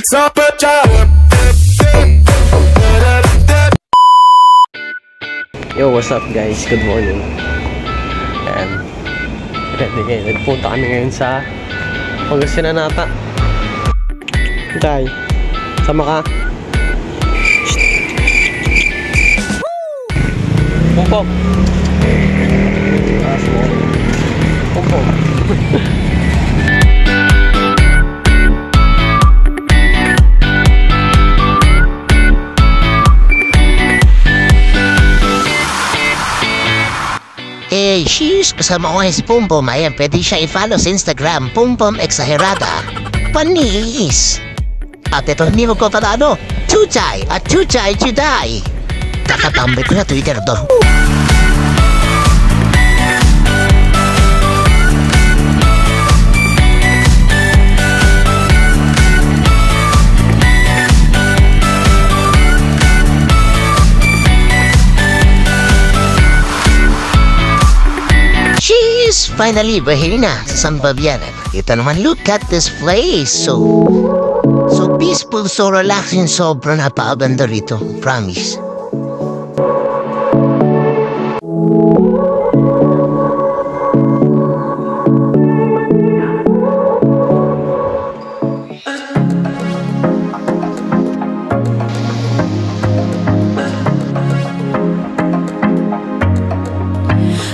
Super Joe. Yo, what's up guys? Good morning. And ready, nagpunta kami ngayon sa Pangasinan nata. Tay, sama ka? Pupok. Pupok. Hey, sheesh! Kasama ko ngayon si Pumpom. Ayan, pwede siya i-follow sa Instagram, Pumpom Exagerada. Panis! At ito, hindi mo ko parado. Chuchay! At Chuchay Chuday! Kakatambay ko sa Twitter to. Finally, bahay na sa San Fabianan. Kita naman, look at this place. So peaceful, so relaxing, sobrang napakaganda rito. Promise.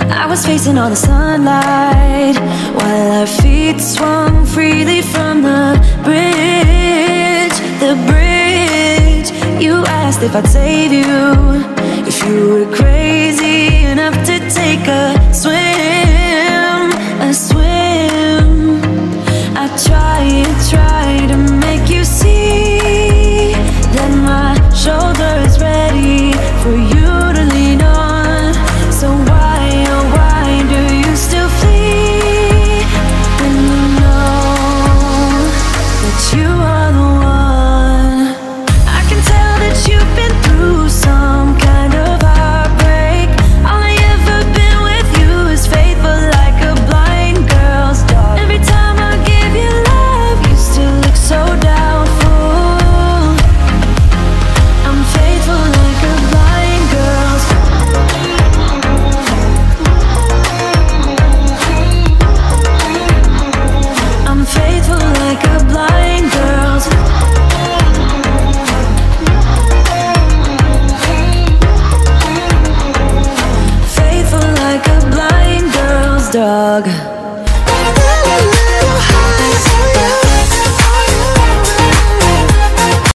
I was facing all the sunlight while our feet swung freely from the bridge. The bridge. You asked if I'd save you, if you were crazy enough to take a swim, a swim. I try to make you see that my shoulder is ready for you to lean on. So why, oh why do you still flee when you know that you are the one? I can tell that you've been through some kind of heartbreak. All I ever been with you is faithful like a blind girl's dog. Every time I give you love, you still look so doubtful. I'm faithful like a blind girl's dog. Faithful like a blind girl's. Faithful like a blind girl's dog.